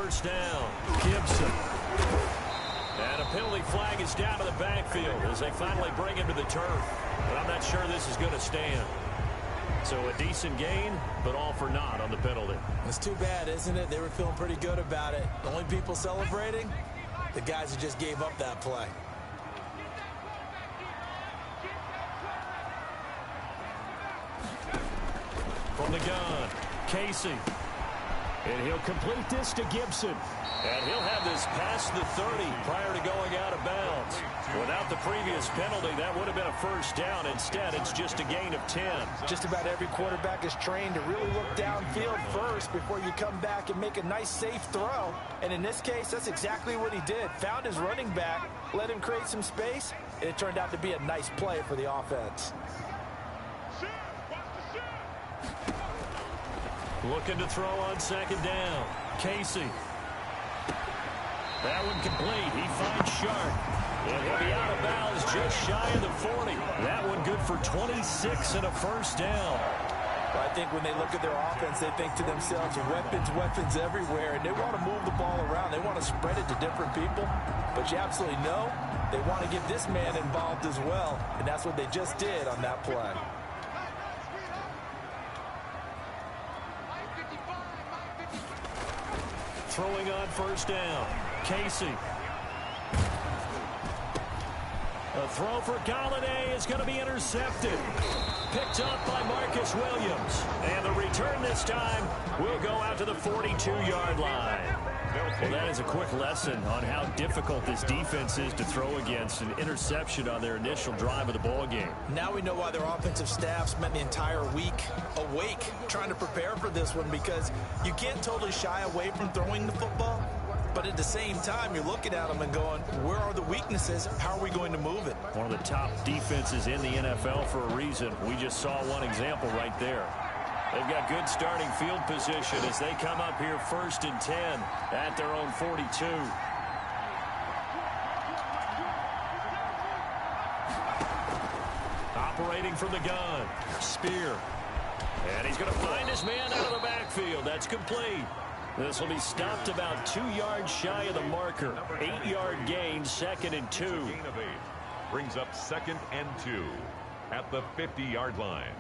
first down. Gibson. And a penalty flag is down to the backfield as they finally bring him to the turf. But I'm not sure this is going to stand. So a decent gain, but all for naught on the penalty. It's too bad, isn't it? They were feeling pretty good about it. The only people celebrating, the guys who just gave up that play. From the gun, Casey. And he'll complete this to Gibson. And he'll have this past the 30 prior to going out of bounds. Without the previous penalty, that would have been a first down. Instead, it's just a gain of 10. Just about every quarterback is trained to really look downfield first before you come back and make a nice, safe throw. And in this case, that's exactly what he did. Found his running back, let him create some space, and it turned out to be a nice play for the offense. Looking to throw on second down. Casey. That one complete. He finds Sharp. And he'll be out of bounds just shy of the 40. That one good for 26 and a first down. Well, I think when they look at their offense, they think to themselves, weapons, weapons everywhere. And they want to move the ball around. They want to spread it to different people. But you absolutely know they want to get this man involved as well. And that's what they just did on that play. Throwing on first down. Casey. A throw for Galladay is going to be intercepted. Picked up by Marcus Williams. And the return this time will go out to the 42-yard line. Well, that is a quick lesson on how difficult this defense is to throw against. An interception on their initial drive of the ball game. Now we know why their offensive staff spent the entire week awake trying to prepare for this one, because you can't totally shy away from throwing the football. But at the same time, you're looking at them and going, where are the weaknesses? How are we going to move it? One of the top defenses in the NFL for a reason. We just saw one example right there. They've got good starting field position as they come up here 1st and 10 at their own 42. Operating from the gun. Spear. And he's going to find his man out of the backfield. That's complete. This will be stopped about 2 yards shy of the marker. 8-yard gain, 2nd and 2. Brings up 2nd and 2 at the 50-yard line.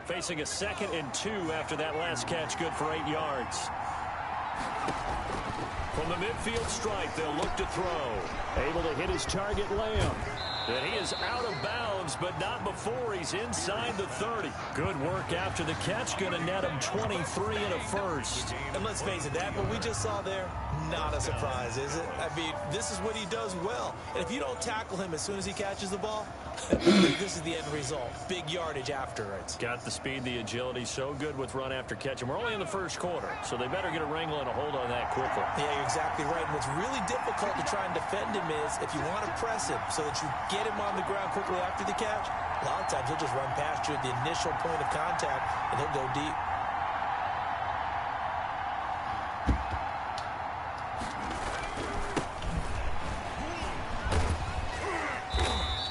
Facing a 2nd and 2 after that last catch, good for 8 yards. From the midfield stripe, they'll look to throw. Able to hit his target, Lamb. And he is out of bounds, but not before he's inside the 30. Good work after the catch. Going to net him 23 and a first. And let's face it, that what we just saw there, not a surprise, is it? I mean, this is what he does well. And if you don't tackle him as soon as he catches the ball, this is the end result. Big yardage after it. Got the speed, the agility, so good with run after catch. And we're only in the first quarter, so they better get a wrangle and a hold on that quickly. Yeah, you're exactly right. And what's really difficult to try and defend him is if you want to press him so that you get him on the ground quickly after the catch, a lot of times he'll just run past you at the initial point of contact, and he'll go deep.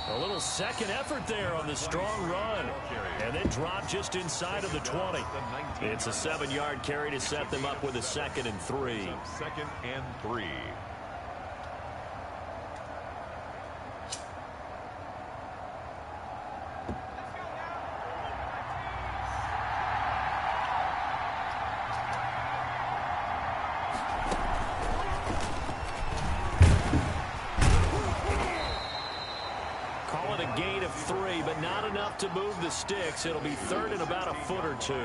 A little second effort there on the strong run. And then drop just inside of the 20. It's a 7-yard carry to set them up with a 2nd and 3. 2nd and 3. To move the sticks. It'll be 3rd and about a foot or 2.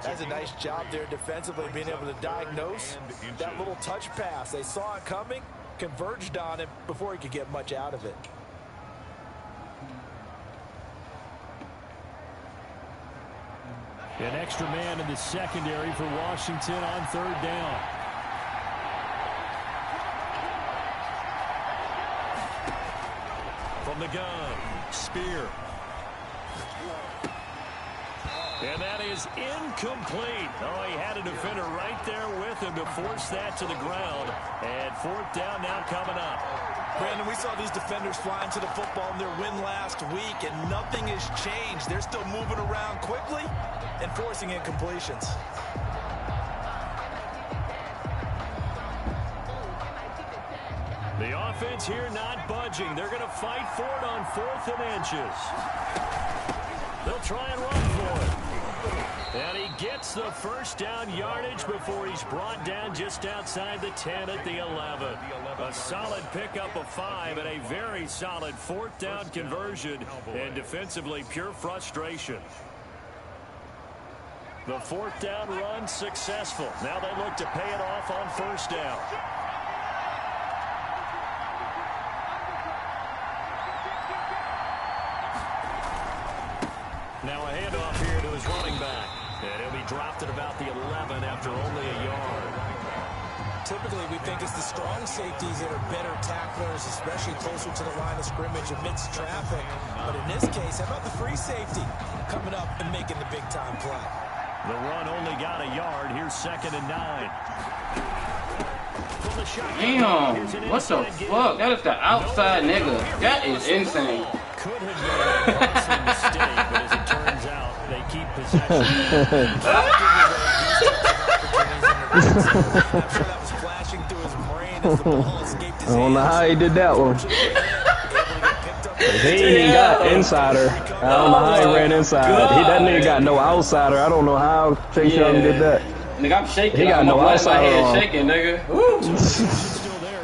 That's a nice job there defensively, being able to diagnose that little touch pass. They saw it coming, converged on him before he could get much out of it. An extra man in the secondary for Washington on 3rd down. From the gun, Spear. And that is incomplete. Oh, he had a defender right there with him to force that to the ground. And 4th down now coming up. Brandon, we saw these defenders flying to the football in their win last week, and nothing has changed. They're still moving around quickly, and forcing incompletions. The offense here not budging. They're going to fight for it on 4th and inches. They'll try and run for it. And he gets the first down yardage before he's brought down just outside the 10 at the 11. A solid pickup of 5 and a very solid 4th down conversion, and defensively pure frustration. The 4th down run successful. Now they look to pay it off on 1st down. Now a handoff here to his running back. And he'll be dropped at about the 11 after only a yard. Typically, we think it's the strong safeties that are better tacklers, especially closer to the line of scrimmage amidst traffic. But in this case, how about the free safety coming up and making the big-time play? The run only got a yard. Here's 2nd and 9. Damn, what the fuck? That is the outside nigga. That is insane. Could have been a costly mistake, but as it turns out, they keep possession. I don't know how he did that one. He ain't got insider. I don't know how he ran inside. That nigga got no outsider. I don't know how Chase Young did that. Nigga, I'm shaking. He got no outsider on. Shaking, nigga.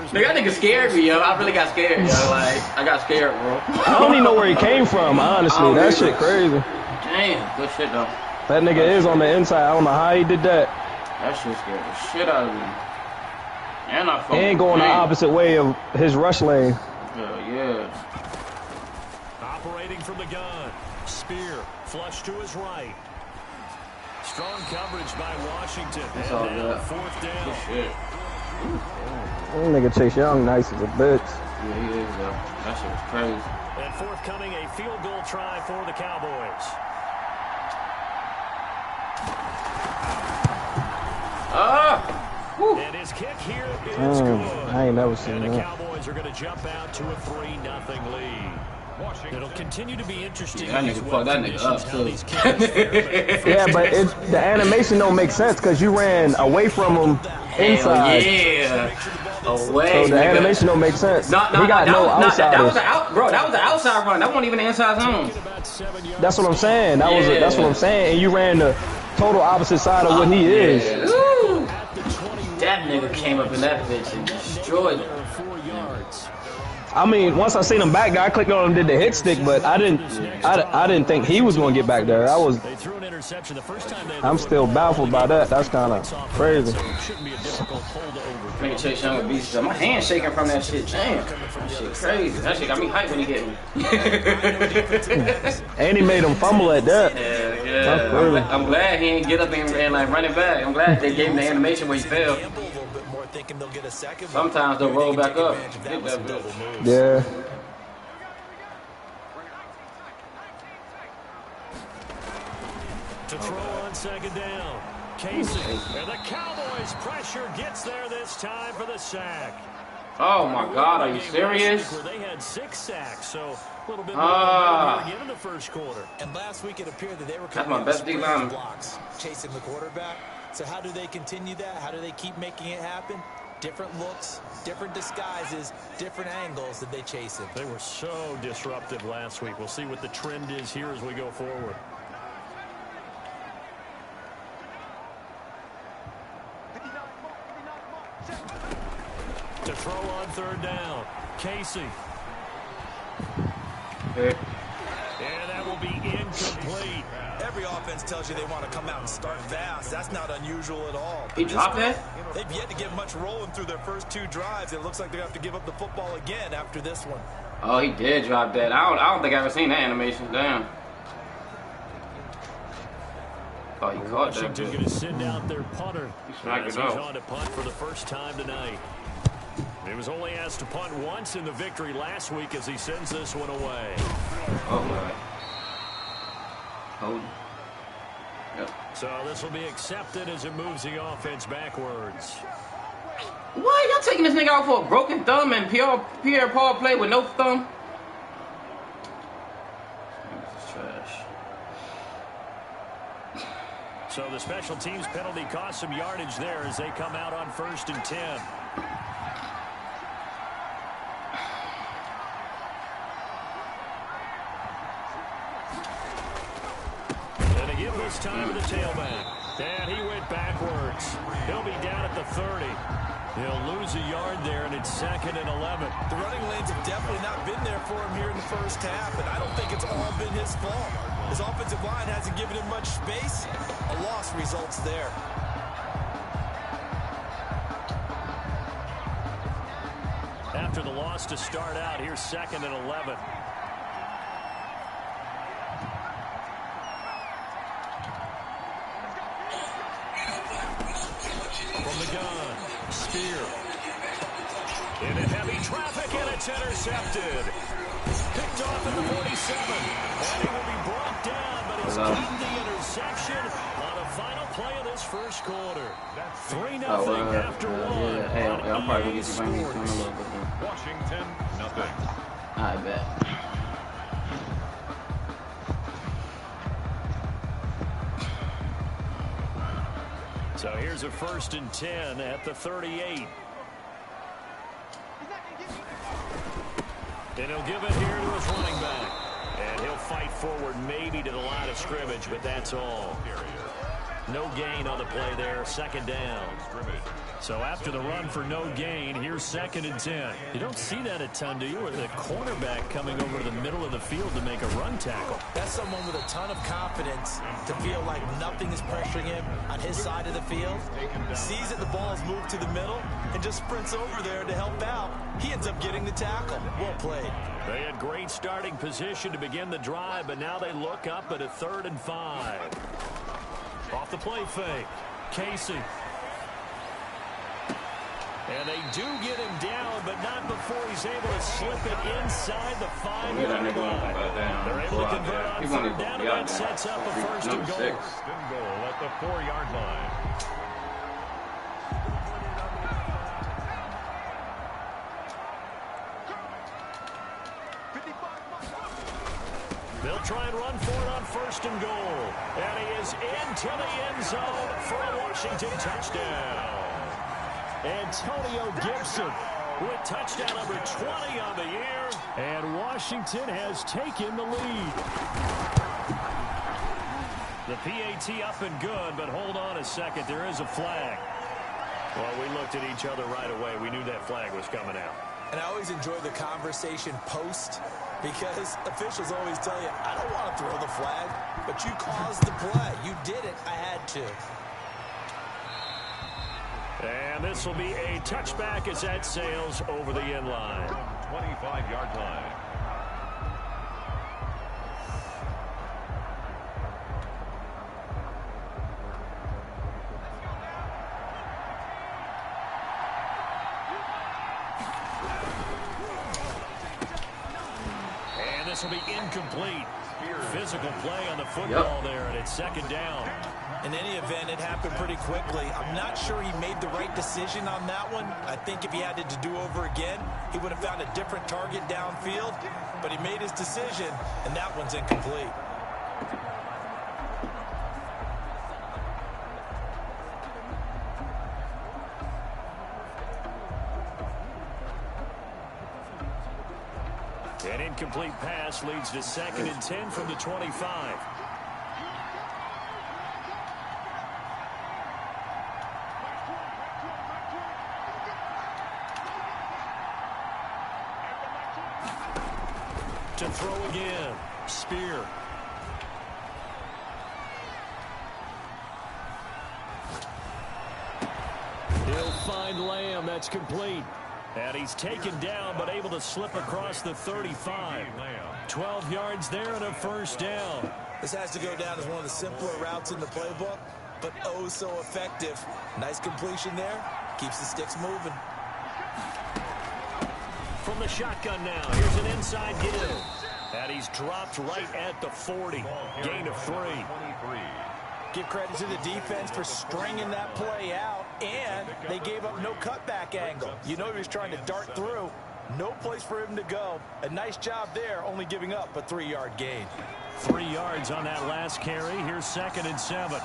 Nigga, that nigga scared me, yo. I really got scared, yo. Like, I got scared, bro. I don't even know where he came from, honestly. That shit crazy. Damn, good shit, though. That nigga is on the inside. I don't know how he did that. That shit scared the shit out of me. And I He ain't going the opposite way of his rush lane. Hell yeah. Operating from the gun. Spear flush to his right. Strong coverage by Washington. That's all good. 4th down. Good shit. That nigga Chase Young nice as a bitch. Yeah, he is, though. That shit was crazy. And forthcoming a field goal try for the Cowboys. And his kick here is good. I ain't never seen and the that. Cowboys are going to jump out to a 3-0 lead. It'll continue to be interesting. Yeah, that nigga fucked that nigga up, too. Yeah, but the animation don't make sense because you ran away from him inside. Yeah. Away. So the animation don't make sense. He got no outsiders. That was the outside run. That wasn't even the inside zone. That's what I'm saying. That's what I'm saying. And you ran the total opposite side of what he is. Ooh. That nigga came up in that bitch and destroyed it. I mean, once I seen him back there, I clicked on him, did the hit stick, but I didn't think he was going to get back there. I'm still baffled by that. That's kind of crazy. Nigga Chase Young with beast. My hand's shaking from that shit. Damn, that shit crazy. That shit got me hyped when he hit me. And he made him fumble at that. Yeah. I'm glad he ain't get up and like run it back. I'm glad they gave him the animation where he fell. Sometimes they'll roll back up. Get that bitch. Yeah. To throw on 2nd down. Casey. And the Cowboys pressure gets there this time for the sack. Oh my God, are you serious? They had 6 sacks, so a little bit more again in the first quarter. And last week it appeared that they were coming best big line blocks, chasing the quarterback. So how do they continue that? How do they keep making it happen? Different looks, different disguises, different angles that they chase him. They were so disruptive last week. We'll see what the trend is here as we go forward. To throw on 3rd down, Casey. Okay. And that will be incomplete. Every offense tells you they want to come out and start fast. That's not unusual at all. He dropped that? They've yet to get much rolling through their first 2 drives. It looks like they have to give up the football again after this one. Oh, he did drop that. I don't think I've ever seen that animation. Damn. Oh, he caught that. Washington going to send out their punter. He's on to punt for the first time tonight. He was only asked to punt once in the victory last week as he sends this one away. Oh, my. Hold. Yep. So this will be accepted as it moves the offense backwards. Why y'all taking this nigga out for a broken thumb and Pierre Paul played with no thumb? This is trash. So the special teams penalty cost some yardage there as they come out on 1st and 10. And to give this time to the tailback. And he went backwards. He'll be down at the 30. He'll lose a yard there, and it's 2nd and 11. The running lanes have definitely not been there for him here in the first half, and I don't think it's all been his fault. His offensive line hasn't given him much space. A loss results there. After the loss to start out, here's 2nd and 11. From the gun, Spear. Into heavy traffic, and it's intercepted. Picked off at the 47. And he will be brought down, but he's gotten the interception on the final play of this first quarter. 3-0 after one. Yeah, I'll probably get you money in a little bit. Washington, nothing. I bet. So here's a 1st and 10 at the 38. And he'll give it here to his running back. And he'll fight forward maybe to the line of scrimmage, but that's all. No gain on the play there, 2nd down. So after the run for no gain, here's 2nd and 10. You don't see that a ton, do you? With a cornerback coming over to the middle of the field to make a run tackle. That's someone with a ton of confidence to feel like nothing is pressuring him on his side of the field. Sees that the ball is moved to the middle and just sprints over there to help out. He ends up getting the tackle. Well played. They had great starting position to begin the drive, but now they look up at a 3rd and 5. Off the play fake. Casey. And they do get him down, but not before he's able to slip it inside the 5-yard line. They're able to convert on 3rd down, and that sets up a 1st and goal. 1st and goal at the 4-yard line. They'll try and run for it on 1st and goal. And he is into the end zone for a Washington touchdown. Antonio Gibson with touchdown number 20 on the year. And Washington has taken the lead. The PAT up and good, but hold on a second. There is a flag. Well, we looked at each other right away. We knew that flag was coming out. And I always enjoy the conversation post because officials always tell you, I don't want to throw the flag, but you caused the play. You did it. I had to. And this will be a touchback as that sails over the end line. 25-yard line. And this will be incomplete. Physical play on the football there, and it's 2nd down. In any event, it happened pretty quickly. I'm not sure he made the right decision on that one. I think if he had it to do over again, he would have found a different target downfield. But he made his decision, and that one's incomplete. An incomplete pass leads to 2nd and 10 from the 25. To throw again. Spear. He'll find Lamb. That's complete. And he's taken down, but able to slip across the 35. 12 yards there and a 1st down. This has to go down as one of the simpler routes in the playbook, but oh so effective. Nice completion there. Keeps the sticks moving. From the shotgun now, here's an inside give. And he's dropped right at the 40. Gain of 3. Give credit to the defense for stringing that play out, and they gave up no cutback angle. You know he was trying to dart through. No place for him to go. A nice job there, only giving up a 3-yard gain. 3 yards on that last carry. Here's 2nd and 7.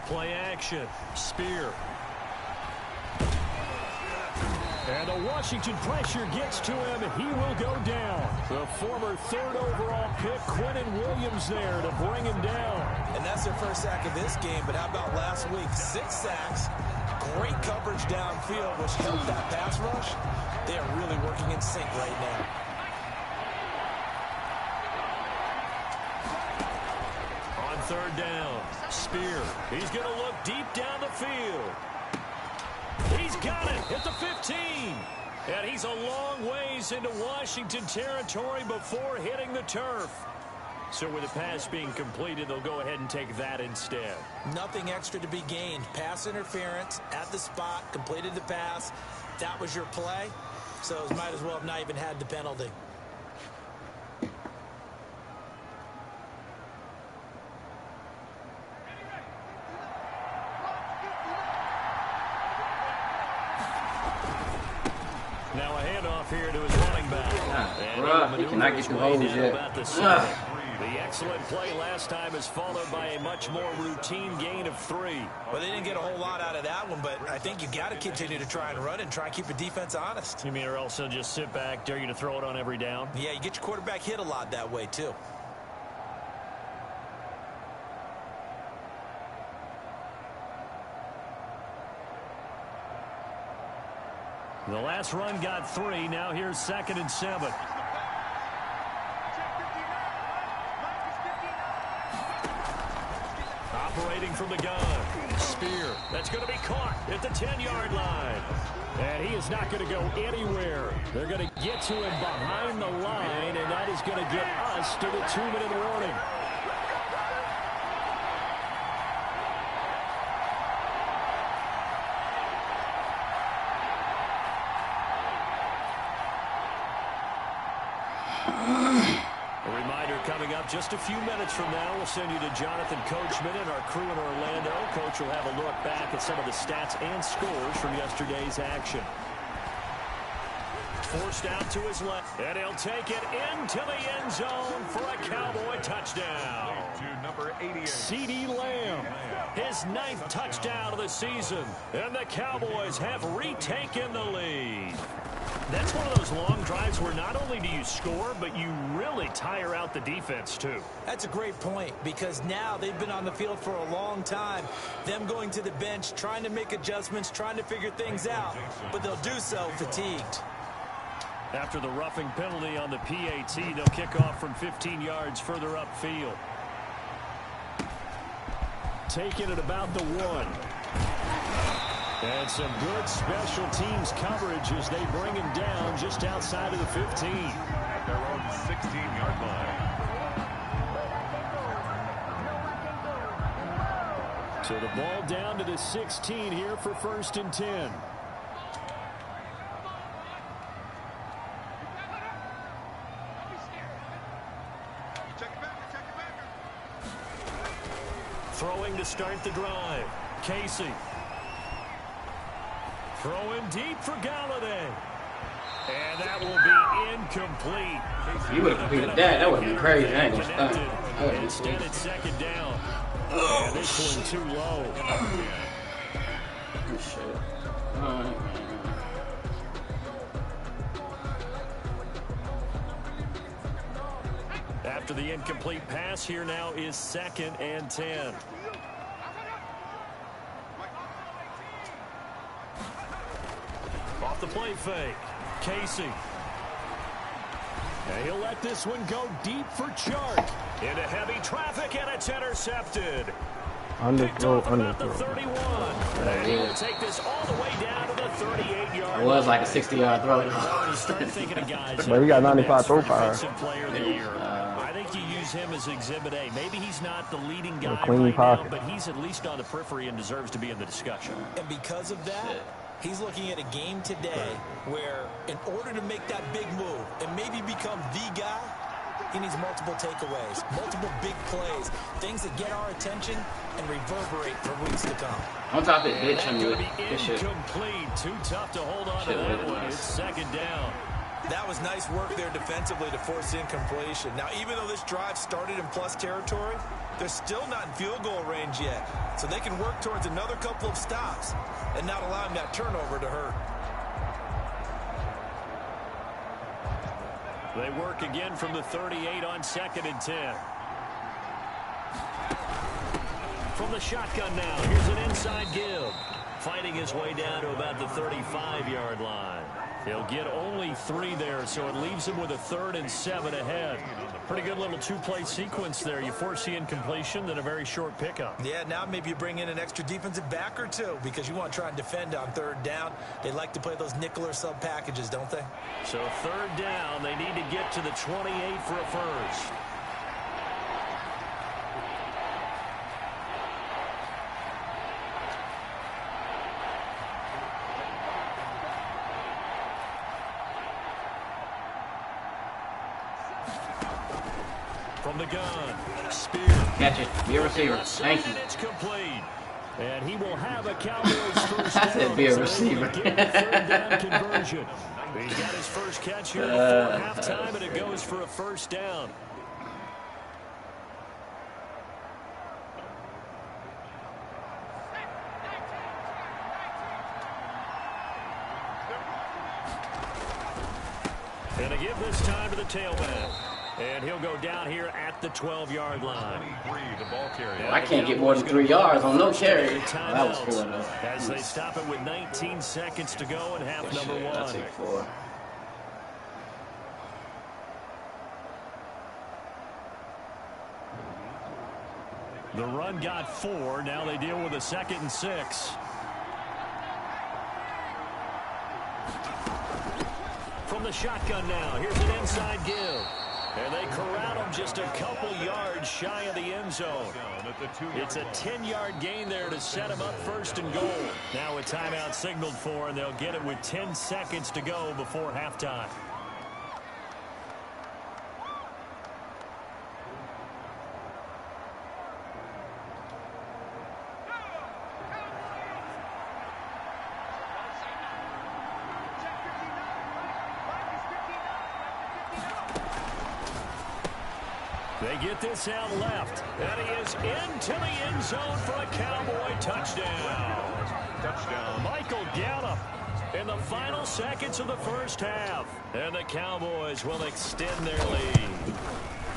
Play action. Spear. And the Washington pressure gets to him, and he will go down. The former 3rd overall pick, Quentin Williams, there to bring him down. And that's their first sack of this game, but how about last week? 6 sacks, great coverage downfield, which helped that pass rush. They are really working in sync right now. On 3rd down, Spear. He's going to look deep down the field. He's got it at the 15. And he's a long ways into Washington territory before hitting the turf. So with the pass being completed, they'll go ahead and take that instead. Nothing extra to be gained. Pass interference at the spot, completed the pass. That was your play. So might as well have not even had the penalty. Now a handoff here to his running back. He cannot get through holes yet. The excellent play last time is followed by a much more routine gain of 3. Well, they didn't get a whole lot out of that one, but I think you got to continue to try and run and try and keep the defense honest. You mean or else they'll just sit back, dare you to throw it on every down? Yeah, you get your quarterback hit a lot that way, too. The last run got 3. Now here's 2nd and 7. Operating from the gun. Spear. That's going to be caught at the 10-yard line. And he is not going to go anywhere. They're going to get to him behind the line, and that is going to get us to the 2-minute warning. Just a few minutes from now, we'll send you to Jonathan Coachman and our crew in Orlando. Coach will have a look back at some of the stats and scores from yesterday's action. Forced out to his left, and he'll take it into the end zone for a Cowboy touchdown. To number 88. CeeDee Lamb, his 9th touchdown of the season, and the Cowboys have retaken the lead. That's one of those long drives where not only do you score, but you really tire out the defense, too. That's a great point, because now they've been on the field for a long time. Them going to the bench, trying to make adjustments, trying to figure things out, but they'll do so fatigued. After the roughing penalty on the PAT, they'll kick off from 15 yards further upfield. Taking it about the 1. And some good special teams coverage as they bring him down just outside of the 15. At their own 16-yard line. So the ball down to the 16 here for 1st and 10. Throwing to start the drive. Casey. Throwing deep for Galladay. And that will be incomplete. You would have completed that. That would have been crazy. I ain't gonna stop. Instead, it's 2nd down. And this one too low. Good shit. All right, man. After the incomplete pass, here now is 2nd and 10. Off the play fake. Casey. And he'll let this one go deep for Chark. Into heavy traffic, and it's intercepted. Underthrow. The 31. And he will take this all the way down to the 38-yard line. It was like a 60-yard throw. You start thinking of guys. But we got 95 throw power. Player of the year. I think you use him as Exhibit A. Maybe he's not the leading guy clean right pocket. now, but he's at least on the periphery and deserves to be in the discussion. And because of that, he's looking at a game today where in order to make that big move and maybe become the guy, he needs multiple takeaways, multiple big plays, things that get our attention and reverberate for weeks to come. On top of it, bitch. I'm Going good. to be Good shit. incomplete. Too tough to hold on to that one. It's 2nd down. That was nice work there defensively to force the incompletion. Now, even though this drive started in plus territory, they're still not in field goal range yet. So they can work towards another couple of stops and not allowing that turnover to hurt. They work again from the 38 on 2nd and 10. From the shotgun now, here's an inside give. Fighting his way down to about the 35-yard line. He'll get only 3 there, so it leaves him with a 3rd and 7 ahead. Pretty good little 2-play sequence there. You force the incompletion, then a very short pickup. Yeah, now maybe you bring in an extra defensive back or two because you want to try and defend on 3rd down. They like to play those nickel or sub packages, don't they? So 3rd down, they need to get to the 28 for a first. From the gun, Spear. Catch it. Be a receiver. Thank you. It's complete. And he will have a Cowboys first down. I said be a receiver. 3rd down conversion. He's got his first catch here before halftime, and it goes for a first down. And to give this time to the tailback. And he'll go down here at the 12-yard line. I can't get more than 3 yards on no carry. That was 4 though. As they stop it with 19 seconds to go in half number 1. I'll take 4. The run got 4. Now they deal with a 2nd and 6. From the shotgun now. Here's an inside give. And they corral him just a couple yards shy of the end zone. It's a 10-yard gain there to set him up 1st and goal. Now a timeout signaled for, and they'll get it with 10 seconds to go before halftime. They get this out left, and he is into the end zone for a Cowboy touchdown. Michael Gallup in the final seconds of the first half. And the Cowboys will extend their lead.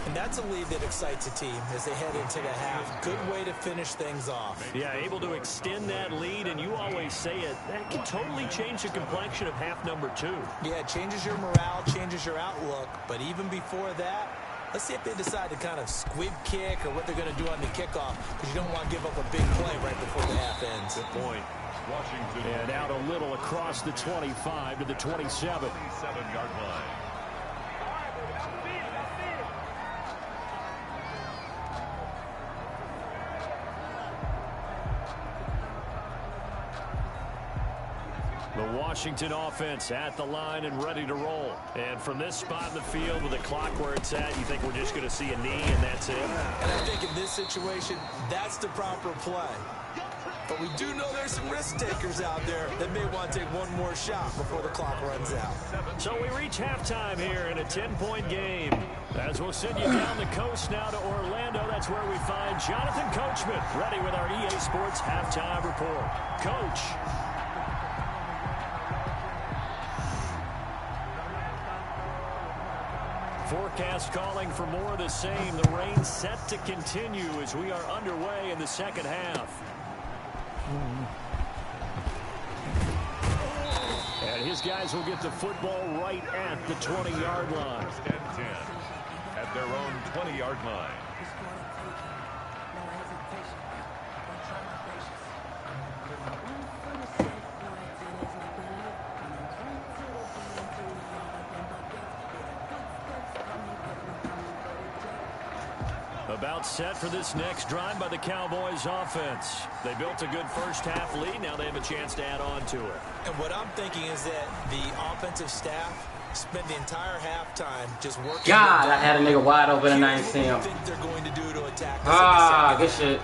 And that's a lead that excites a team as they head into the half. Good way to finish things off. Yeah, able to extend that lead, and you always say it, that can totally change the complexion of half number 2. Yeah, it changes your morale, changes your outlook. But even before that, let's see if they decide to kind of squib kick or what they're going to do on the kickoff, because you don't want to give up a big play right before the half ends. Good point. And out a little across the 25 to the 27. 27-yard line. The Washington offense at the line and ready to roll. And from this spot in the field with the clock where it's at, you think we're just going to see a knee and that's it? And I think in this situation, that's the proper play. But we do know there's some risk takers out there that may want to take one more shot before the clock runs out. So we reach halftime here in a 10-point game. As we'll send you down the coast now to Orlando, that's where we find Jonathan Coachman, ready with our EA Sports halftime report. Coach. Forecast calling for more of the same. The rain set to continue as we are underway in the second half. And his guys will get the football right at the 20-yard line. First and 10 at their own 20-yard line. About set for this next drive by the Cowboys offense. They built a good first half lead. Now they have a chance to add on to it. And what I'm thinking is that the offensive staff spent the entire halftime just working. God, I had a nigga wide open and I didn't see him. What do you think they're going to do to attack this? Good shit.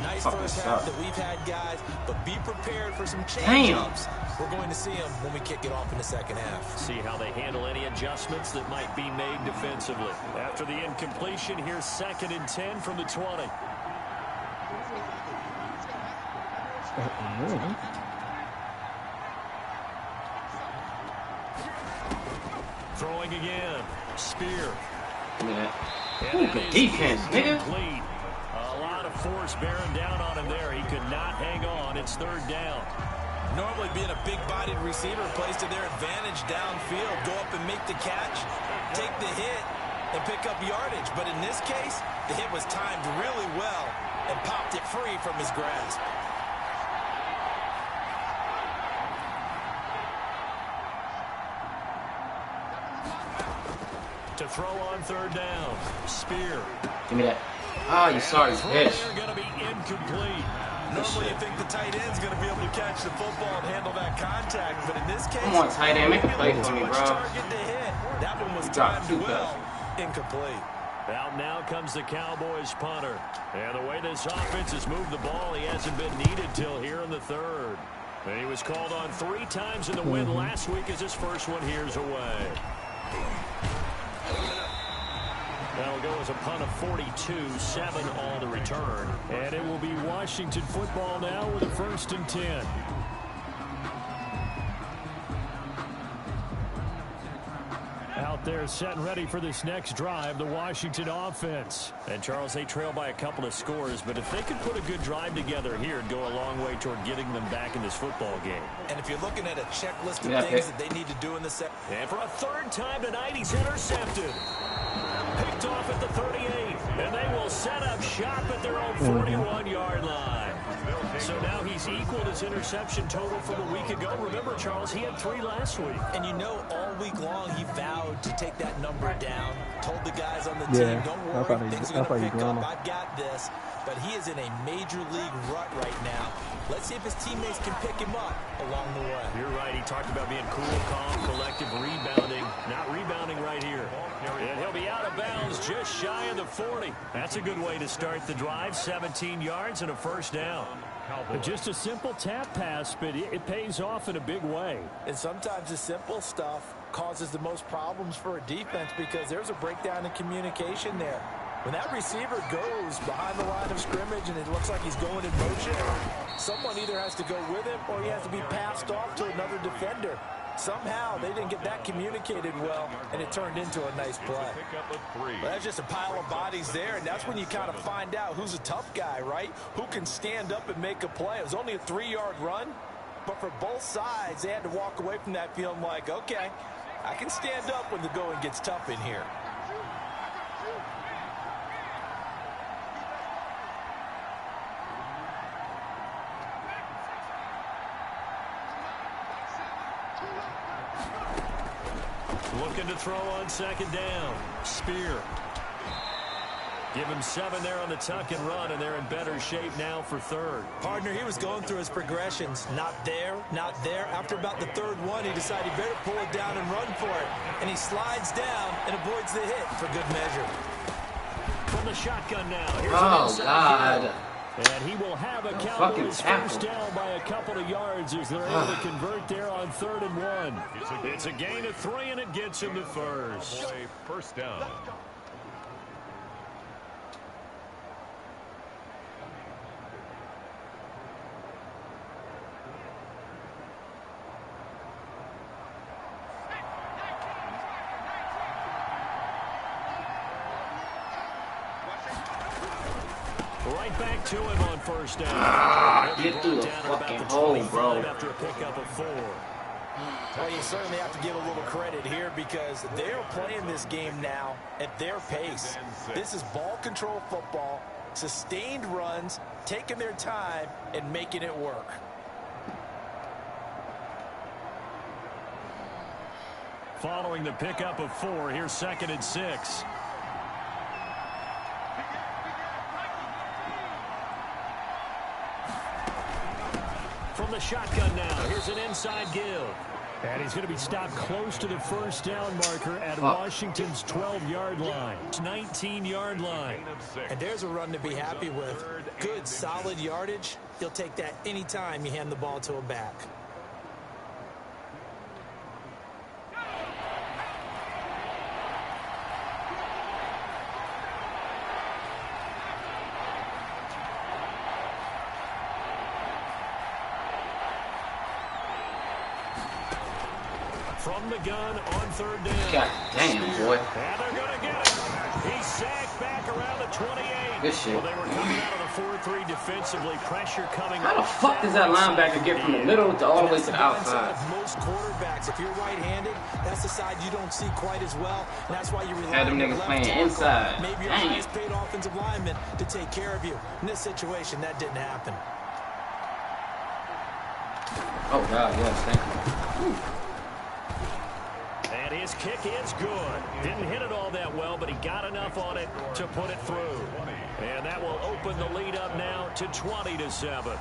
Nice Fuck first this half up. that we've had, guys, but be prepared for some change-ups. We're going to see them when we kick it off in the second half. See how they handle any adjustments that might be made defensively. After the incompletion, here's 2nd and 10 from the 20. Throwing again. Spear. Ooh, good defense, nigga. A lot of force bearing down on him there. He could not hang on. It's 3rd down. Normally being a big-bodied receiver plays to their advantage downfield. Go up and make the catch, take the hit, and pick up yardage. But in this case, the hit was timed really well and popped it free from his grasp. To throw on 3rd down. Spear. Give me that. Oh, you sorry, bitch. They're going to be incomplete. Normally you think the tight end's going to be able to catch the football and handle that contact, but in this case, Come on, tight end, make a play for me, bro. target to hit. That one was timed well. Incomplete. Out now comes the Cowboys punter. And the way this offense has moved the ball, he hasn't been needed till here in the 3rd. And he was called on 3 times in the win last week as his first one here's away. That'll go as a punt of 42, 7 on the return. And it will be Washington football now with a 1st and 10. Out there set and ready for this next drive, the Washington offense. And Charles, they trail by a couple of scores, but if they could put a good drive together here, it'd go a long way toward getting them back in this football game. And if you're looking at a checklist of things that they need to do in the second. And for a 3rd time tonight, he's intercepted. Picked off at the 38, and they will set up shop at their own 41-yard line. So now he's equaled his interception total from a week ago. Remember, Charles, he had 3 last week. And you know, all week long he vowed to take that number down. Told the guys on the team, don't worry, things are going to pick up. I've got this. But he is in a major league rut right now. Let's see if his teammates can pick him up along the way. You're right. He talked about being cool, calm, collective, rebounding. Not rebounding right here. And he'll be out of bounds just shy of the 40. That's a good way to start the drive. 17 yards and a 1st down. Just a simple tap pass, but it pays off in a big way. And sometimes the simple stuff causes the most problems for a defense because there's a breakdown in communication there. When that receiver goes behind the line of scrimmage and it looks like he's going in motion, someone either has to go with him or he has to be passed off to another defender. Somehow they didn't get that communicated well, and it turned into a nice play. But that's just a pile of bodies there, and that's when you kind of find out who's a tough guy, right? Who can stand up and make a play. It was only a 3-yard run, but for both sides, they had to walk away from that feeling like, okay, I can stand up when the going gets tough in here. Looking to throw on 2nd down. Spear. Give him 7 there on the tuck and run, and they're in better shape now for 3rd. Partner, he was going through his progressions. Not there, not there. After about the 3rd one, he decided he better pull it down and run for it. And he slides down and avoids the hit for good measure. From the shotgun now. Here's Oh, God. And he will have a Cowboys 1st down by a couple of yards as they're able to convert there on 3rd and 1. It's a gain of 3, and it gets him to 1st. 1st down. Right back to him on 1st down. Get through the fucking hole, bro. After a pickup of 4. Well, you certainly have to give a little credit here because they're playing this game now at their pace. This is ball control football, sustained runs, taking their time, and making it work. Following the pickup of 4, here's 2nd and 6. From the shotgun now, here's an inside give. And he's going to be stopped close to the first down marker at Washington's 12-yard line. 19-yard line. And there's a run to be happy with. Good, solid yardage. He'll take that anytime you hand the ball to a back. From the gun on third down. God damn, boy. And they're going to get him. He's sacked back around the 28. Good shit. Well, they were coming out of the 4-3 defensively. Pressure coming. How the fuck does that linebacker get from the middle to all the way to the outside? Most quarterbacks, if you're right-handed, that's the side you don't see quite as well. And that's why you rely Had them on your niggas left playing tackle, inside. maybe your highest paid offensive lineman to take care of you. In this situation, that didn't happen. Oh, God, yes, thank you. Ooh. And his kick is good. Didn't hit it all that well, but he got enough on it to put it through. And that will open the lead up now to 20-7.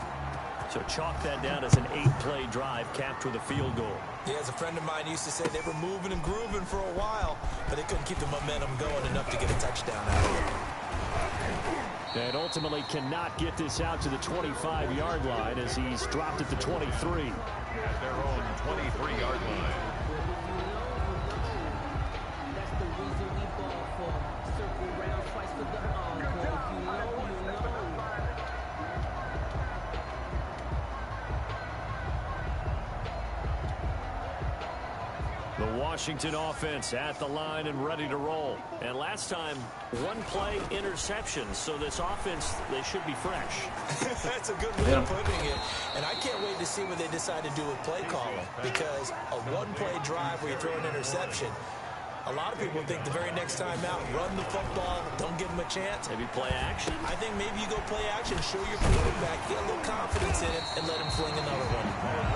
So chalk that down as an 8-play drive capped with a field goal. Yeah, as a friend of mine used to say, they were moving and grooving for a while, but they couldn't keep the momentum going enough to get a touchdown out of it. And ultimately cannot get this out to the 25-yard line as he's dropped at the 23. At their own 23-yard line. The Washington offense at the line and ready to roll. And last time, one play interception. So this offense, they should be fresh. That's a good way of putting it. And I can't wait to see what they decide to do with play calling. Because a one-play drive where you throw an interception, a lot of people think the very next time out, run the football, don't give them a chance. Maybe play action? I think maybe you go play action, show your quarterback, get a little confidence in it, and let him fling another one.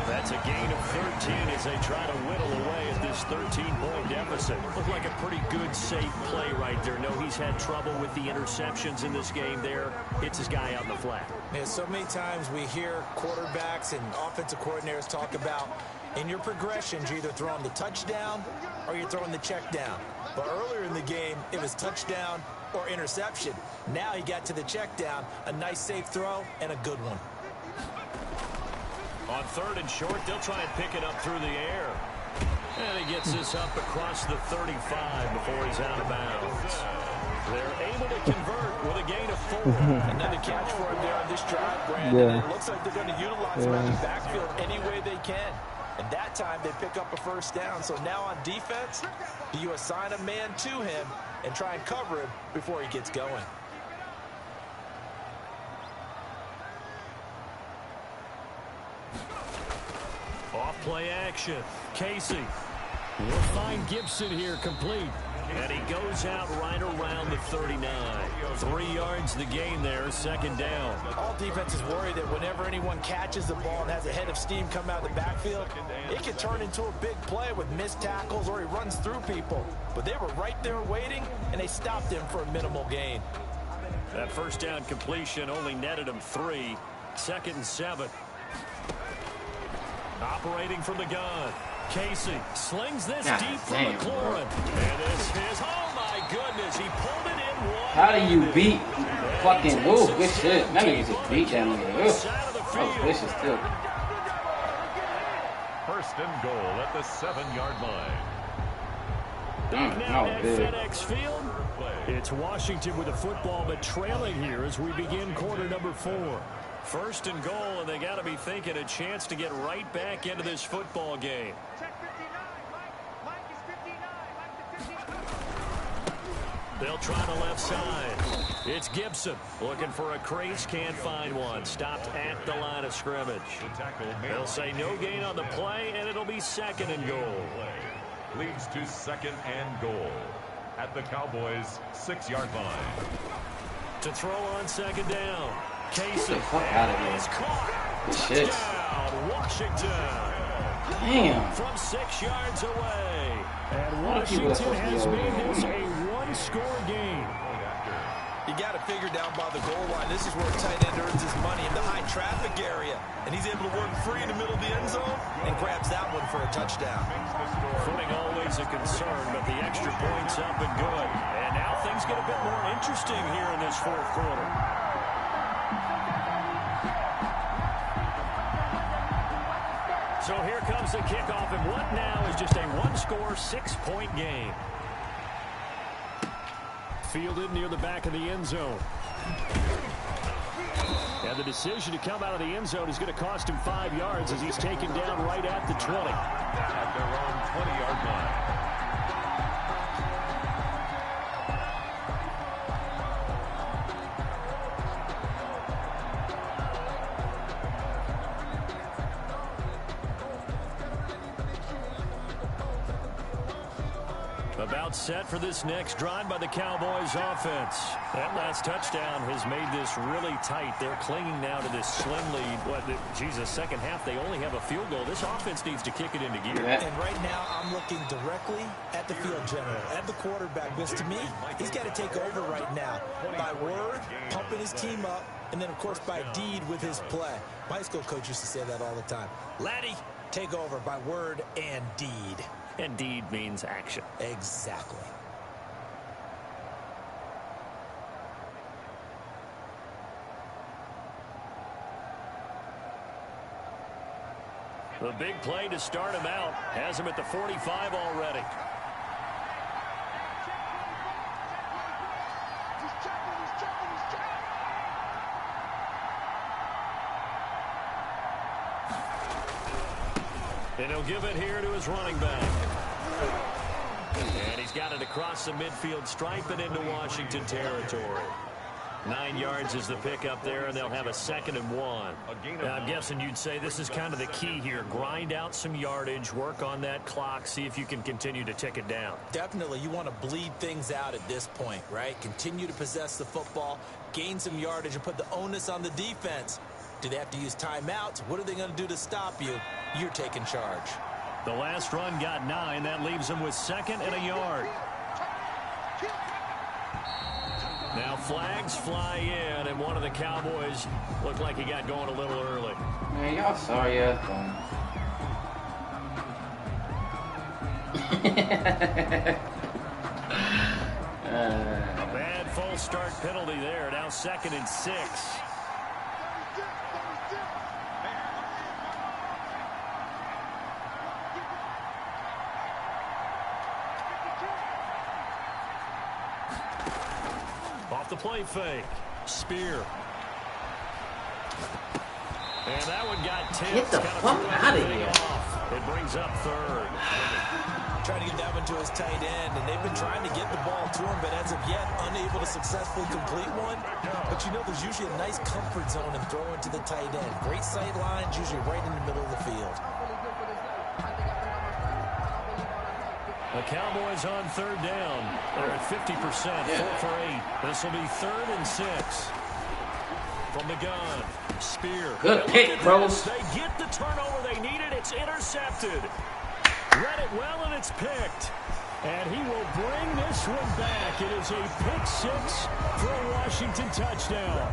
That's a gain of 13 as they try to whittle away at this 13-point deficit. Looked like a pretty good, safe play right there. No, he's had trouble with the interceptions in this game there. Hits his guy out in the flat. Yeah, so many times we hear quarterbacks and offensive coordinators talk about in your progressions, you're either throwing the touchdown or you're throwing the check down. But earlier in the game, it was touchdown or interception. Now he got to the check down, a nice safe throw, and a good one. On third and short, they'll try and pick it up through the air. And he gets this up across the 35 before he's out of bounds. They're able to convert with a gain of 4. Another catch for him there on this drive, Brandon. Yeah. It looks like they're going to utilize him out of the backfield any way they can. And that time they pick up a first down. So now on defense, do you assign a man to him and try and cover him before he gets going? Off play action. Casey will find Gibson here complete. And he goes out right around the 39. 3 yards the gain there, second down. All defenses worry that whenever anyone catches the ball and has a head of steam come out of the backfield, it can turn into a big play with missed tackles or he runs through people. But they were right there waiting, and they stopped him for a minimal gain. That first down completion only netted him 3. 2nd and 7. Operating from the gun. Casey slings this deep from McLaurin. And this is, oh my goodness, he pulled it in one. How do you beat fucking Wolf? Good shit. That nigga just beat that nigga. That was vicious too. First and goal at the 7-yard line. Now at FedEx Field, it's Washington with the football, but trailing here as we begin quarter number 4. First and goal, and they got to be thinking a chance to get right back into this football game. They'll try the left side. It's Gibson looking for a crease, can't find one. Stopped at the line of scrimmage. They'll say no gain on the play, and it'll be 2nd and goal. Leads to 2nd and goal at the Cowboys' 6-yard line. To throw on 2nd down. Casey is caught. Touchdown, Washington. Damn. From 6 yards away. And Washington has made this a one-score game. You got to figure down by the goal line. This is where a tight end earns his money, in the high traffic area. And he's able to work free in the middle of the end zone and grabs that one for a touchdown. Footing always a concern, but the extra point's up and good. And now things get a bit more interesting here in this fourth quarter. So here comes the kickoff, and what now is just a one-score, 6-point game. Fielded near the back of the end zone. And the decision to come out of the end zone is going to cost him 5 yards as he's taken down right at the 20. At their own 20-yard line. About set for this next drive by the Cowboys offense. That last touchdown has made this really tight. They're clinging now to this slim lead. Second half, they only have a field goal. This offense needs to kick it into gear. And right now, I'm looking directly at the field general, at the quarterback, because to me, he's got to take over right now. By word, pumping his team up, and then, of course, by deed with his play. My high school coach used to say that all the time. Laddie, take over by word and deed. And deed means action. Exactly. The big play to start him out has him at the 45 already. And he'll give it here to his running back. And he's got it across the midfield stripe and into Washington territory. 9 yards is the pickup there, and they'll have a 2nd and 1. Now, I'm guessing you'd say this is kind of the key here. Grind out some yardage, work on that clock, see if you can continue to tick it down. Definitely, you want to bleed things out at this point, right? Continue to possess the football, gain some yardage, and put the onus on the defense. Do they have to use timeouts? What are they going to do to stop you? You're taking charge. The last run got 9. That leaves them with 2nd and a yard. Now flags fly in, and one of the Cowboys looked like he got going a little early. Man, y'all sorry ass A bad false start penalty there. Now 2nd and 6. Off the play fake. Spear. And that one got tipped. Get the fuck out of here. It brings up 3rd. Trying to get that one to his tight end, and they've been trying to get the ball to him, but as of yet, unable to successfully complete one. But you know, there's usually a nice comfort zone in throwing to the tight end. Great sight lines, usually right in the middle of the field. The Cowboys on 3rd down. They're at 50%, 4 for 8. This will be 3rd and 6. From the gun, Spear. Good pick, bros. They get the turnover they needed. It's intercepted. Read it well, and it's picked. And he will bring this one back. It is a pick 6 for a Washington touchdown.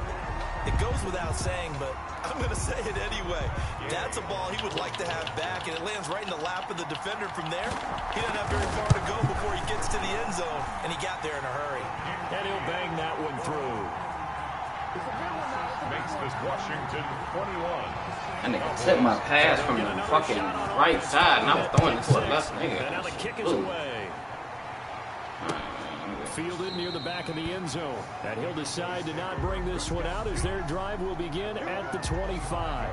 It goes without saying, but I'm going to say it anyway. That's a ball he would like to have back, and it lands right in the lap of the defender from there. He doesn't have very far to go before he gets to the end zone, and he got there in a hurry. And he'll bang that one through. Makes this Washington 21. And they took my pass from the fucking right side, and I was throwing it to the left nigga. And now the kick is away. Fielded near the back of the end zone. And he'll decide to not bring this one out as their drive will begin at the 25.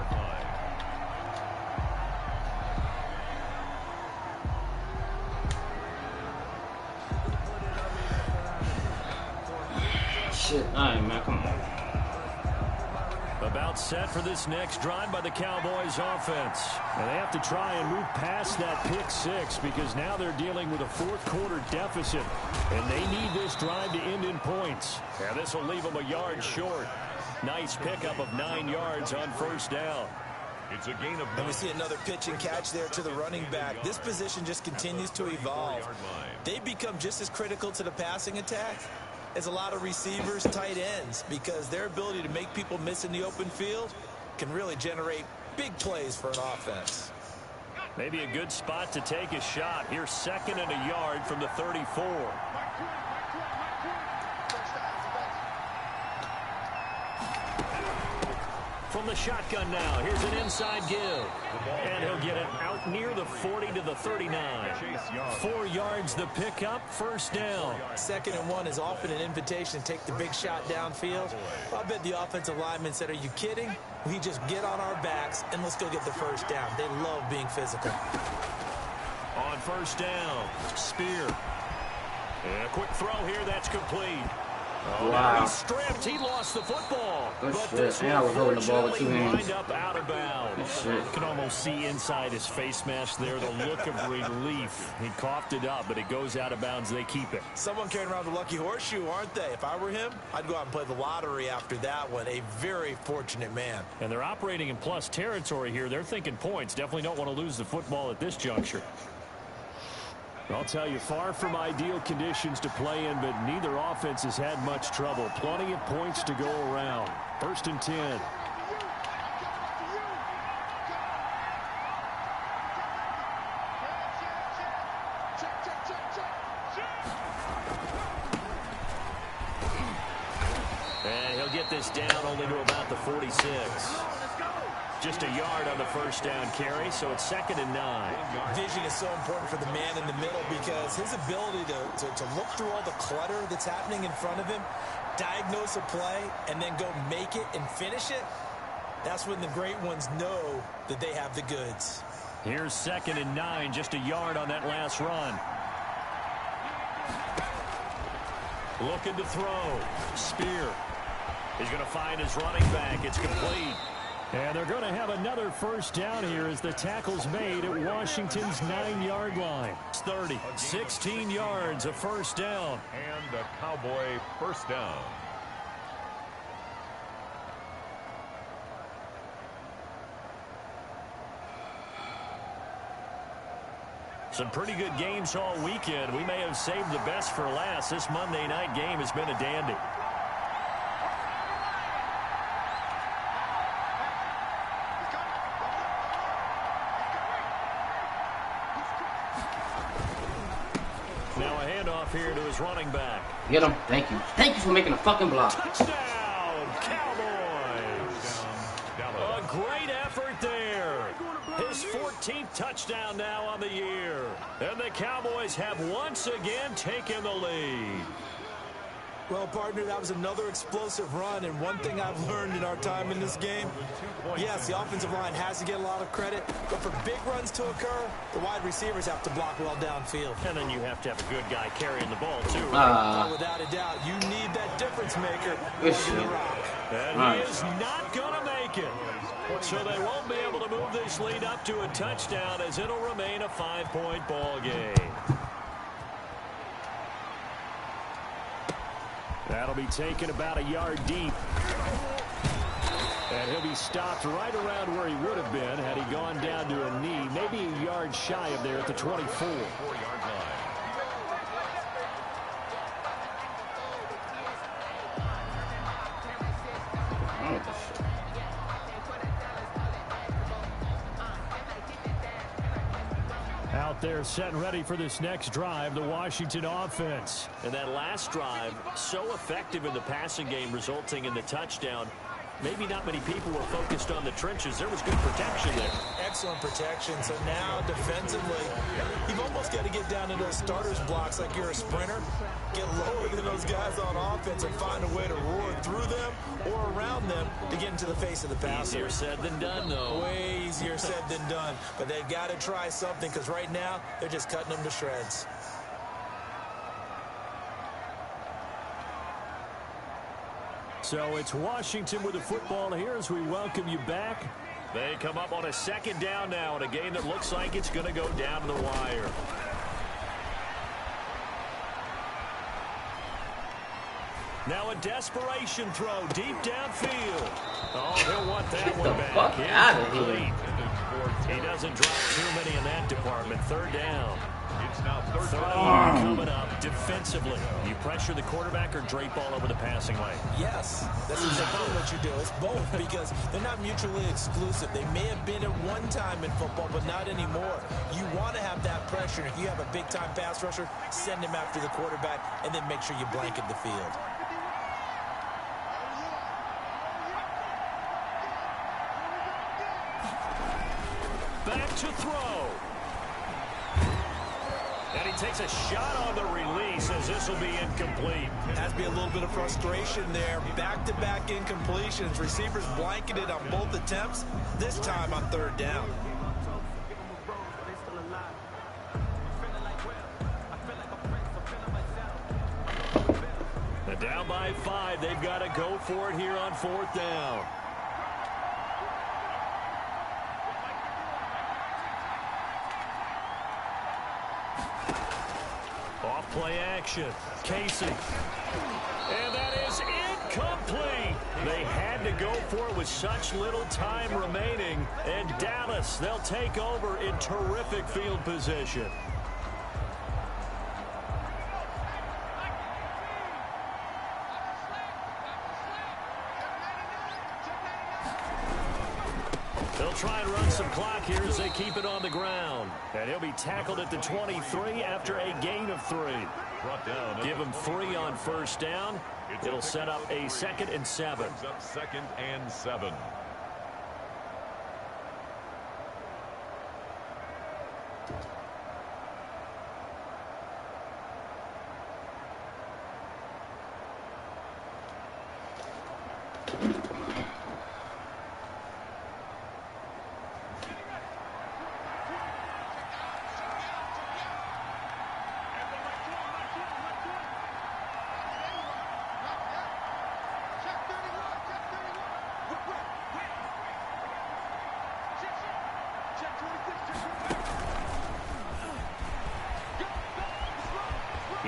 Shit, alright, man, come on. About set for this next drive by the Cowboys offense. And they have to try and move past that pick 6 because now they're dealing with a 4th quarter deficit. And they need this drive to end in points. And this will leave them a yard short. Nice pickup of 9 yards on 1st down. It's a gain of 9. And we see another pitch and catch there to the running back. This position just continues to evolve. They become just as critical to the passing attack is a lot of receivers, tight ends, because their ability to make people miss in the open field can really generate big plays for an offense. Maybe a good spot to take a shot. Here's 2nd and a yard from the 34. From the shotgun now, here's an inside give. And he'll get it out near the 40 to the 39. 4 yards the pickup, 1st down. 2nd and 1 is often an invitation to take the big shot downfield. I bet the offensive lineman said, are you kidding? We just get on our backs and let's go get the 1st down. They love being physical. On 1st down, Spear. And a quick throw here, that's complete. Oh, wow. He's stripped. He lost the football. Good but shit. this And I was holding the ball with 2 hands. Wind up out of bounds. You can almost see inside his face mask there the look of relief. He coughed it up, but it goes out of bounds. They keep it. Someone carrying around the lucky horseshoe, aren't they? If I were him, I'd go out and play the lottery after that one. A very fortunate man. And they're operating in plus territory here. They're thinking points. Definitely don't want to lose the football at this juncture. I'll tell you, far from ideal conditions to play in, but neither offense has had much trouble. Plenty of points to go around. 1st and 10. And he'll get this down only to about the 46. Just a yard on the 1st down carry, so it's 2nd and 9. Vision is so important for the man in the middle because his ability to look through all the clutter that's happening in front of him, diagnose a play, and then go make it and finish it, that's when the great ones know that they have the goods. Here's 2nd and 9, just a yard on that last run. Looking to throw. Spear. He's going to find his running back. It's complete. And they're going to have another 1st down here as the tackle's made at Washington's 9-yard line. It's 30, 16 yards, a 1st down. And the Cowboy 1st down. Some pretty good games all weekend. We may have saved the best for last. This Monday night game has been a dandy. Now a handoff here to his running back. Get him. Thank you. Thank you for making a fucking block. Touchdown, Cowboys. A great effort there. His 14th touchdown now on the year. And the Cowboys have once again taken the lead. Well, partner, that was another explosive run, and one thing I've learned in our time in this game, yes, the offensive line has to get a lot of credit, but for big runs to occur, the wide receivers have to block well downfield. And then you have to have a good guy carrying the ball, too, right? Without a doubt, you need that difference maker. And he is not going to make it. So they won't be able to move this lead up to a touchdown as it'll remain a 5-point ball game. That'll be taken about a yard deep. And he'll be stopped right around where he would have been had he gone down to a knee, maybe a yard shy of there at the 24. 4-yard line. Out there set and ready for this next drive, the Washington offense. And that last drive, so effective in the passing game, resulting in the touchdown. Maybe not many people were focused on the trenches. There was good protection there. Excellent protection. So now defensively, you've almost got to get down to those starters blocks like you're a sprinter. Get lower than those guys on offense and find a way to roar through them or around them to get into the face of the passer. Easier said than done, though. Way easier said than done. But they've got to try something because right now they're just cutting them to shreds. So it's Washington with the football here as we welcome you back. They come up on a 2nd down now in a game that looks like it's going to go down to the wire. Now a desperation throw deep downfield. Oh, he'll want that one back. Fuck out of here. He doesn't drop too many in that department. 3rd down. It's now third down. Coming up defensively. You pressure the quarterback or drape all over the passing lane? Yes, that's exactly what you do. It's both because they're not mutually exclusive. They may have been at one time in football, but not anymore. You want to have that pressure. If you have a big-time pass rusher, send him after the quarterback, and then make sure you blanket the field. Back to throw. And he takes a shot on the release as this will be incomplete. Has to be a little bit of frustration there. Back-to-back incompletions. Receivers blanketed on both attempts, this time on third down. And down by 5. They've got to go for it here on fourth down. Play action. Casey. And that is incomplete. They had to go for it with such little time remaining. And Dallas, they'll take over in terrific field position. They'll try and run some clock here as they keep it on the ground. And he'll be tackled at the 23 after a gain of 3. Give him 3 on first down. It'll set up a 2nd and 7. Second and 7.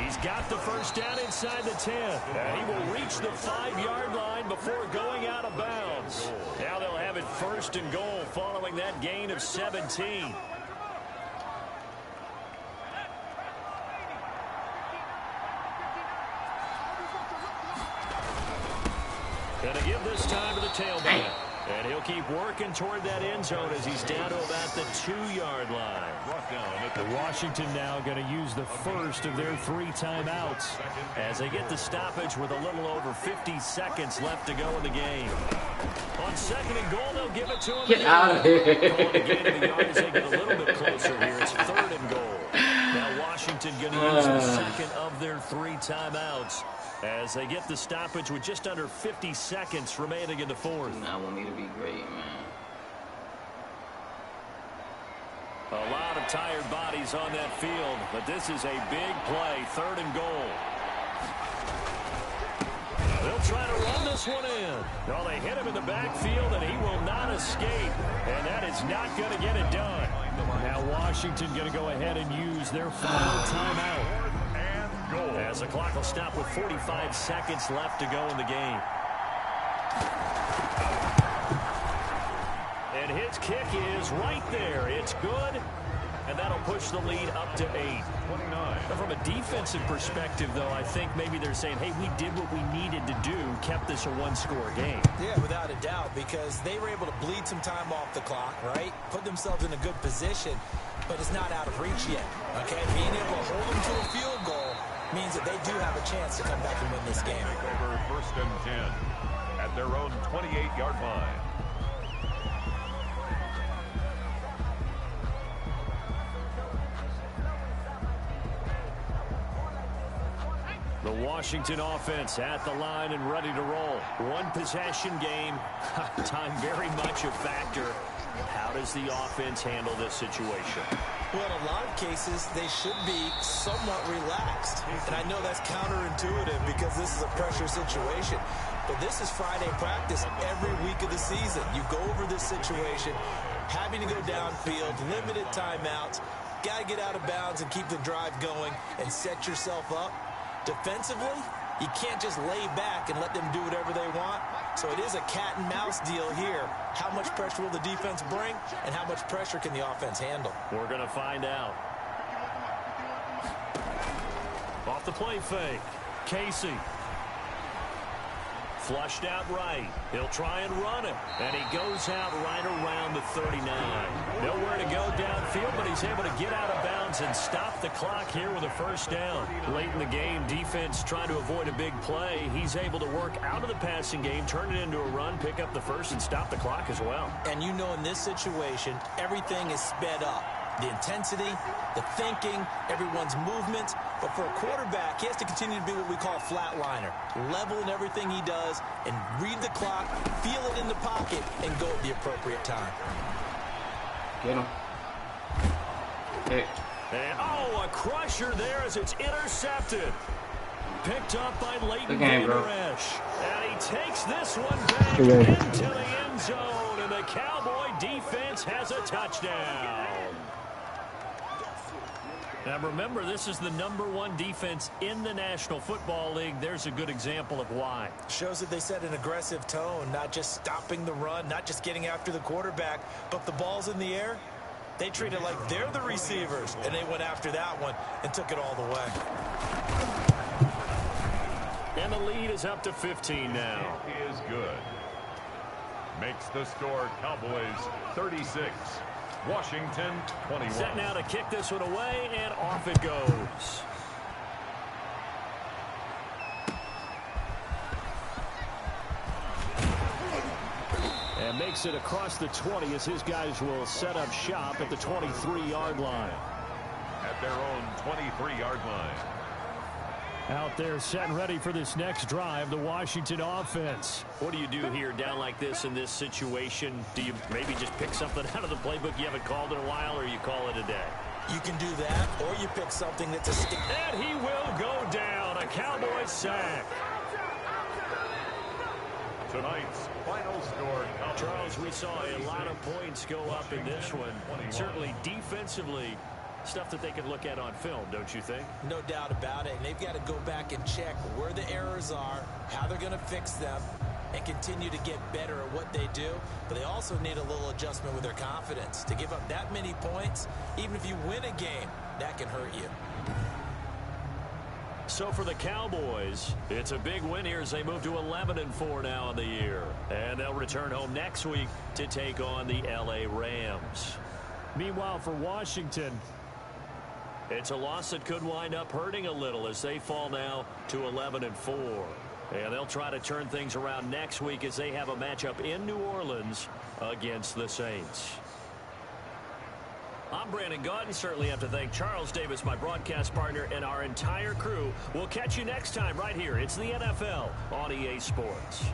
He's got the first down inside the 10. And he will reach the 5-yard line before going out of bounds. Now they'll have it 1st and goal following that gain of 17. Gonna give this time to the tailback. And he'll keep working toward that end zone as he's down to about the 2-yard line. Washington now going to use the first of their 3 timeouts as they get the stoppage with a little over 50 seconds left to go in the game. On 2nd and goal, they'll give it to him. Get out of here. Calling the gain of the yards, they get a little bit closer here. It's 3rd and goal. Now Washington going to use the 2nd of their 3 timeouts as they get the stoppage with just under 50 seconds remaining in the 4th. Now want me to be great, man. A lot of tired bodies on that field, but this is a big play, 3rd and goal. They'll try to run this one in. Well, they hit him in the backfield, and he will not escape, and that is not going to get it done. Now Washington going to go ahead and use their final timeout. As the clock will stop with 45 seconds left to go in the game. And his kick is right there. It's good. And that'll push the lead up to 8. Now, from a defensive perspective, though, I think maybe they're saying, hey, we did what we needed to do, kept this a 1-score game. Yeah, without a doubt, because they were able to bleed some time off the clock, right? Put themselves in a good position, but it's not out of reach yet, okay? Being able to hold them to a field goal means that they do have a chance to come back and win this game. Over 1st and 10 at their own 28-yard line. The Washington offense at the line and ready to roll. 1-possession game. Time very much a factor. How does the offense handle this situation? Well, in a lot of cases, they should be somewhat relaxed. And I know that's counterintuitive because this is a pressure situation. But this is Friday practice every week of the season. You go over this situation, having to go downfield, limited timeouts, got to get out of bounds and keep the drive going and set yourself up. Defensively, you can't just lay back and let them do whatever they want. So it is a cat and mouse deal here. How much pressure will the defense bring, and how much pressure can the offense handle? We're going to find out. the play fake. Casey. Flushed out right. He'll try and run it. And he goes out right around the 39. Nowhere to go downfield, but he's able to get out of bounds and stop the clock here with a first down. Late in the game, defense trying to avoid a big play. He's able to work out of the passing game, turn it into a run, pick up the first, and stop the clock as well. And you know in this situation, everything is sped up. The intensity, the thinking, everyone's movement. But for a quarterback, he has to continue to be what we call a flatliner. Level in everything he does and read the clock, feel it in the pocket, and go at the appropriate time. Get him. Hey. And, a crusher there as it's intercepted. Picked up by Leighton game, Vander bro. Esch. And he takes this one back into the end zone. And the Cowboy defense has a touchdown. Now remember, this is the #1 defense in the National Football League. There's a good example of why. Shows that they set an aggressive tone, not just stopping the run, not just getting after the quarterback, but the ball's in the air. They treat it like they're the receivers, and they went after that one and took it all the way. And the lead is up to 15 now. It is good. Makes the score Cowboys 36. Washington 21. Set now to kick this one away, and off it goes. And makes it across the 20 as his guys will set up shop at the 23-yard line. At their own 23-yard line. Out there set and ready for this next drive, the Washington offense. What do you do here down like this in this situation? Do you maybe just pick something out of the playbook you haven't called in a while, or you call it a day? You can do that, or you pick something that's a stick. And he will go down. A Cowboy sack. Tonight's final score. Charles, we saw a lot of points go up in this one. Certainly defensively, stuff that they can look at on film, don't you think? No doubt about it. And they've got to go back and check where the errors are, how they're going to fix them, and continue to get better at what they do. But they also need a little adjustment with their confidence. To give up that many points, even if you win a game, that can hurt you. So for the Cowboys, it's a big win here as they move to 11-4 now in the year. And they'll return home next week to take on the LA Rams. Meanwhile, for Washington, it's a loss that could wind up hurting a little as they fall now to 11-4. And they'll try to turn things around next week as they have a matchup in New Orleans against the Saints. I'm Brandon Gaudin. Certainly have to thank Charles Davis, my broadcast partner, and our entire crew. We'll catch you next time right here. It's the NFL on EA Sports.